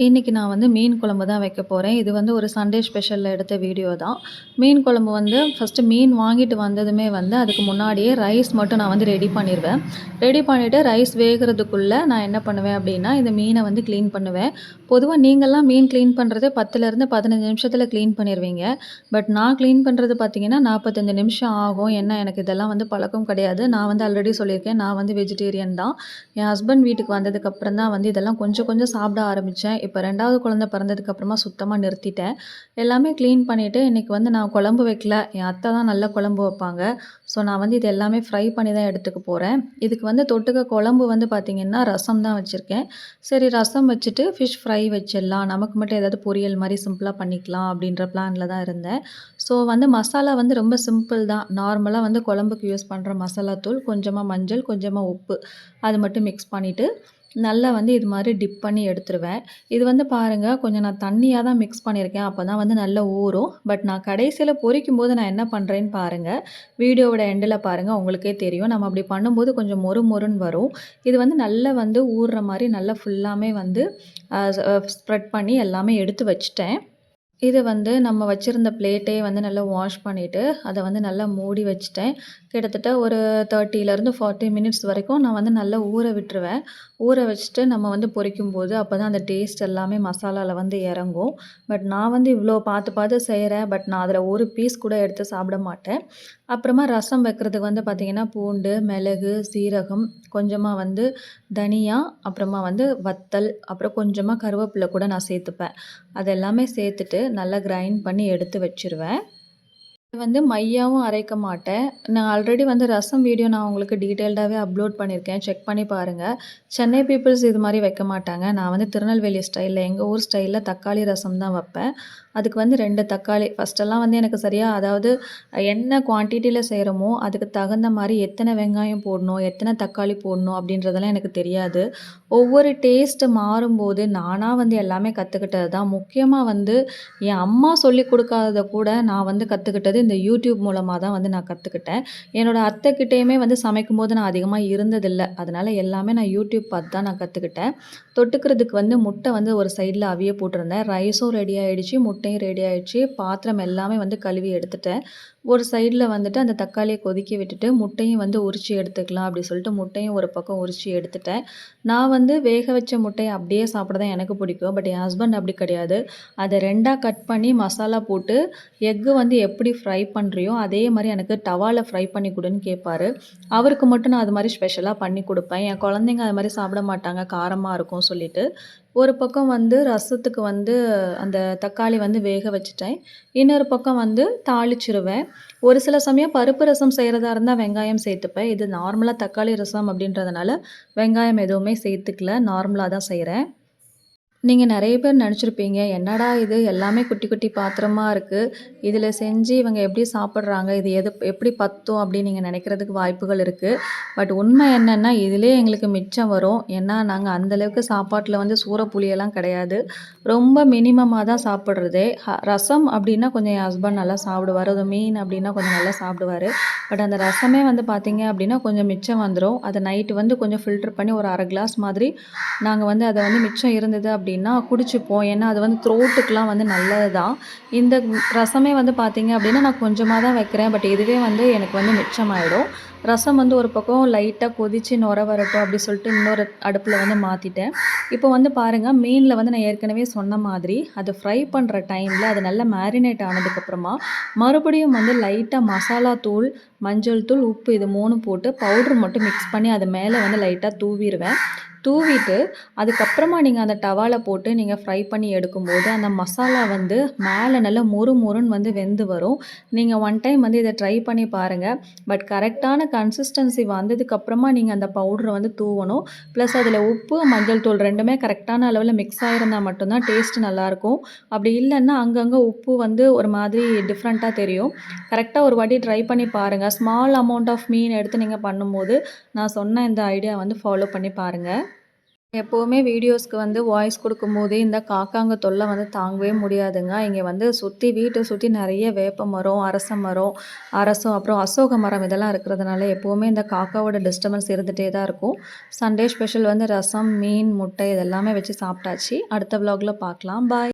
இன்னைக்கு நான் வந்து மீன் குழம்பு தான் வைக்க போறேன். இது வந்து ஒரு சண்டே ஸ்பெஷல்ல எடுத்த வீடியோ தான். மீன் குழம்பு வந்து ஃபர்ஸ்ட்டு மீன் வாங்கிட்டு வந்ததுமே வந்து அதுக்கு முன்னாடியே ரைஸ் மட்டும் நான் வந்து ரெடி பண்ணிருவேன். ரெடி பண்ணிவிட்டு ரைஸ் வேகிறதுக்குள்ள நான் என்ன பண்ணுவேன் அப்படின்னா, இந்த மீனை வந்து க்ளீன் பண்ணுவேன். பொதுவா நீங்கலாம் மீன் க்ளீன் பண்ணுறது 10லேருந்து 15 நிமிஷத்துல க்ளீன் பண்ணிருவீங்க. பட் நான் க்ளீன் பண்ணுறது பார்த்தீங்கன்னா 45 நிமிஷம் ஆகும். ஏன்னா எனக்கு இதெல்லாம் வந்து பழக்கம் கிடையாது. நான் வந்து ஆல்ரெடி சொல்லியிருக்கேன். நான் வந்து வெஜிடேரியன் தான். என் ஹஸ்பண்ட் வீட்டுக்கு வந்ததுக்கப்புறம் தான் வந்து இதெல்லாம் கொஞ்சம் கொஞ்சம் சாப்பிட ஆரம்பிச்சேன். இப்போ 2வது குழந்தை பிறந்ததுக்கப்புறமா சுத்தமா நிறுத்திட்டேன். எல்லாமே க்ளீன் பண்ணிவிட்டு இன்றைக்கி வந்து நான் குழம்பு வைக்கல. என் அத்தை தான் நல்லா குழம்பு வைப்பாங்க. ஸோ நான் வந்து இது எல்லாமே ஃப்ரை பண்ணி தான் எடுத்துக்க போகிறேன். இதுக்கு வந்து தொட்டுக்க குழம்பு வந்து பார்த்திங்கன்னா ரசம் தான் வச்சுருக்கேன். சரி ரசம் வச்சுட்டு ஃபிஷ் ஃப்ரை வச்சிடலாம். நமக்கு மட்டும் ஏதாவது பொரியல் மாதிரி சிம்பிளாக பண்ணிக்கலாம் அப்படின்ற பிளானில் தான் இருந்தேன். ஸோ வந்து மசாலா வந்து ரொம்ப சிம்பிள் தான். நார்மலாக வந்து குழம்புக்கு யூஸ் பண்ணுற மசாலா தூள், கொஞ்சமாக மஞ்சள், கொஞ்சமாக உப்பு அது மட்டும் மிக்ஸ் பண்ணிவிட்டு நல்லா வந்து இது மாதிரி டிப் பண்ணி எடுத்துருவேன். இது வந்து பாருங்கள் கொஞ்சம் நான் தண்ணியாக தான் மிக்ஸ் பண்ணியிருக்கேன். அப்போ தான் வந்து நல்லா ஊறும். பட் நான் கடைசியில் பொரிக்கும்போது நான் என்ன பண்ணுறேன்னு பாருங்கள். வீடியோவோட எண்டில் பாருங்கள் உங்களுக்கே தெரியும். நம்ம அப்படி பண்ணும்போது கொஞ்சம் மொறு மொறுன்னு வரும். இது வந்து நல்லா வந்து ஊறுற மாதிரி நல்லா ஃபுல்லாமே வந்து ஸ்ப்ரெட் பண்ணி எல்லாமே எடுத்து வச்சுட்டேன். இத வந்து நம்ம வச்சிருந்த பிளேட்டே வந்து நல்லா வாஷ் பண்ணிவிட்டு, அத வந்து நல்லா மூடி வச்சுட்டேன். கிட்டத்தட்ட ஒரு 30லேருந்து 40 மினிட்ஸ் வரைக்கும் நான் வந்து நல்லா ஊற விட்டுருவேன். ஊற வச்சுட்டு நம்ம வந்து பொரிக்கும்போது அப்போ தான் அந்த டேஸ்ட் எல்லாமே மசாலால வந்து இறங்கும். பட் நான் வந்து இவ்வளோ பார்த்து பார்த்து செய்கிறேன். பட் நான் அதில் ஒரு பீஸ் கூட எடுத்து சாப்பிட மாட்டேன். அப்புறமா ரசம் வைக்கிறதுக்கு வந்து பார்த்திங்கன்னா, பூண்டு, மிளகு, சீரகம், கொஞ்சமாக வந்து தனியா, அப்புறமா வந்து வத்தல், அப்புறம் கொஞ்சமாக கருவேப்பிலை கூட நான் சேர்த்துப்பேன். அது எல்லாமே சேர்த்துட்டு நல்லா கிரைண்ட் பண்ணி எடுத்து வச்சுருவேன். இது வந்து மையாவும் அரைக்க மாட்டேன். நான் ஆல்ரெடி வந்து ரசம் வீடியோ நான் உங்களுக்கு டீட்டெயில்டாவே அப்லோட் பண்ணியிருக்கேன். செக் பண்ணி பாருங்க. சென்னை பீப்பிள்ஸ் இது மாரி வைக்க மாட்டாங்க. நான் வந்து திருநெல்வேலி ஸ்டைல்ல எங்க ஊர் ஸ்டைல்ல தக்காளி ரசம் தான் வைப்பேன். அதுக்கு வந்து 2 தக்காளி ஃபர்ஸ்ட்டெல்லாம் வந்து எனக்கு சரியா அதாவது என்ன குவான்டிட்டில செய்கிறோமோ அதுக்கு தகுந்த மாரி எத்தனை வெங்காயம் போடணும், எத்தனை தக்காளி போடணும் அப்படின்றதெல்லாம் எனக்கு தெரியாது. ஒவ்வொரு டேஸ்ட் மாறும்போது நானா வந்து எல்லாமே கத்துக்கிட்டது தான். முக்கியமா வந்து என் அம்மா சொல்லிக் குடுக்காதத கூட நான் வந்து கத்துக்கிட்டது இந்த யூடியூப் மூலமா தான் வந்து நான் கத்துக்கிட்டேன். என்னோட அத்தைக்கிட்டேயுமே வந்து சமைக்கும்போது நான் அதிகமா இருந்ததில்ல. அதனால எல்லாமே நான் யூடியூப் பார்த்து தான் நான் கத்துக்கிட்டேன். தொட்டுக்கிறதுக்கு வந்து முட்டை வந்து ஒரு சைடில அவிய போட்டிருந்தேன். ரைஸும் ரெடி ஆயிடுச்சு, முட்டையும் ரெடி ஆயிடுச்சு. பாத்திரம் எல்லாமே வந்து கழுவி எடுத்துட்டேன். ஒரு சைடில வந்துட்டு அந்த தக்காளிய கொதிக்க விட்டுட்டு, முட்டையும் வந்து உரிச்சு எடுத்துக்கலாம் அப்படி சொல்லிட்டு முட்டையும் ஒரு பக்கம் உரிச்சு எடுத்துட்டேன். நான் வந்து வேக வச்ச முட்டைய அப்படியே சாப்பிட தான் எனக்கு பிடிக்கும். பட் என் ஹஸ்பண்ட் அப்படி கிடையாது. அத 2ஆ கட் பண்ணி மசாலா போட்டு, எக்கு வந்து எப்படி ஃப்ரை பண்ணுறியோ அதே மாரி எனக்கு டவால ஃப்ரை பண்ணி குடுன்னு கேட்பாரு. அவருக்கு மட்டும் நான் அது மாரி ஸ்பெஷலா பண்ணி குடுப்பேன். என் குழந்தைங்க அது மாரி சாப்பிட மாட்டாங்க, காரமா இருக்கும் சொல்லிட்டு. ஒரு பக்கம் வந்து ரசத்துக்கு வந்து அந்த தக்காளி வந்து வேக வச்சுட்டேன். இன்னொரு பக்கம் வந்து தாளிச்சுருவேன். ஒரு சில சமயம் பருப்பு ரசம் செய்கிறதா இருந்தா வெங்காயம் சேர்த்துப்பேன். இது நார்மலா தக்காளி ரசம் அப்படின்றதுனால வெங்காயம் எதுவுமே சேர்த்துக்கல. நார்மலா தான் செய்றேன். நீங்க நெறைய பேர் நெனச்சிருப்பீங்க, "என்னடா இது எல்லாமே குட்டி குட்டி பாத்திரமா இருக்கு. இதில செஞ்சு இவங்க எப்படி சாப்பிடுறாங்க? இது எப்படி பத்தும்?" அப்படின்னு நீங்க நெனைக்கிறதுக்கு வாய்ப்புகள் இருக்கு. பட் உண்மை என்னன்னா, இதிலயே எங்களுக்கு மிச்சம் வரும். ஏன்னா, நாங்க அந்த அளவுக்கு சாப்பாட்டில வந்து சூர புளியெல்லாம் கிடையாது. ரொம்ப மினிமமா தான் சாப்பிடுறதே. ரசம் அப்படின்னா கொஞ்சம் என் ஹஸ்பண்ட் நல்லா சாப்பிடுவாரு. அதுவும் மீன் அப்படின்னா கொஞ்சம் நல்லா சாப்பிடுவாரு. பட் அந்த ரசமே வந்து பார்த்தீங்க அப்படின்னா, கொஞ்சம் மிச்சம் வந்துரும். அத நைட்டு வந்து கொஞ்சம் ஃபில்டர் பண்ணி ஒரு 1/2 கிளாஸ் மாதிரி நாங்க வந்து அத வந்து மிச்சம் இருந்தது அப்படின்னா குடிச்சுப்போம். ஏன்னா, அது வந்து த்ரோட்டுக்குலாம் வந்து நல்லது தான். இந்த ரசமே வந்து பார்த்தீங்க அப்படின்னா, நான் கொஞ்சமா தான் வைக்கிறேன். பட் இதுவே வந்து எனக்கு வந்து மிச்சமாயிடும். ரசம் வந்து ஒரு பக்கம் லைட்டா கொதிச்சு நொர வரட்டும் அப்படி சொல்லிட்டு இன்னொரு அடுப்புல வந்து மாத்திட்டேன். இப்போ வந்து பாருங்க, மீன்ல வந்து நான் ஏற்கனவே சொன்ன மாதிரி, அது ஃப்ரை பண்ற டைம்ல அது நல்லா மேரினேட் ஆனதுக்கப்புறமா, மறுபடியும் வந்து லைட்டா மசாலா தூள், மஞ்சள் தூள், உப்பு இது 3ம் போட்டு பவுடர் மட்டும் மிக்ஸ் பண்ணி அது மேல வந்து லைட்டா தூவிருவேன். தூவிட்டு அதுக்கப்புறமா நீங்க அந்த டவால போட்டு நீங்க ஃப்ரை பண்ணி எடுக்கும்போது, அந்த மசாலா வந்து மேல நல்லா மொறு மொறுன்னு வந்து வெந்து வரும். நீங்க ஒன் டைம் வந்து இத ட்ரை பண்ணி பாருங்க. பட் கரெக்ட்டான கன்சிஸ்டன்சி வந்ததுக்கப்புறமா நீங்க அந்த பவுடர வந்து தூவணும். ப்ளஸ் அதில உப்பு, மஞ்சள் தூள் 2மே கரெக்ட்டான அளவுல மிக்ஸ் ஆயிருந்தா மட்டும் தான் டேஸ்ட் நல்லாயிருக்கும். அப்படி இல்லன்னா அங்கங்க உப்பு வந்து ஒரு மாதிரி டிஃப்ரெண்ட்டா தெரியும். கரெக்ட்டா ஒரு வாட்டி ட்ரை பண்ணி பாருங்க. ஸ்மால் அமௌண்ட் ஆஃப் மீன் எடுத்து நீங்க பண்ணும்போது, நான் சொன்ன இந்த ஐடியா வந்து ஃபாலோ பண்ணி பாருங்க. எப்போவுமே வீடியோஸ்க்கு வந்து வாய்ஸ் குடுக்கும்போது, இந்த காக்காங்க தொல்ல வந்து தாங்கவே முடியாதுங்க. இங்க வந்து வீட்ட சுத்தி நெறைய வேப்ப மரம், அரச மரம், அரசம் அப்புறம் அசோக மரம் இதெல்லாம் இருக்கிறதுனால, எப்பவுமே இந்த காக்காவோட டிஸ்டர்பன்ஸ் இருந்துட்டே தான் இருக்கும். சண்டே ஸ்பெஷல் வந்து ரசம், மீன், முட்டை இது எல்லாமே வச்சு சாப்பிட்டாச்சு. அடுத்த விலாக்ல பார்க்கலாம். பாய்.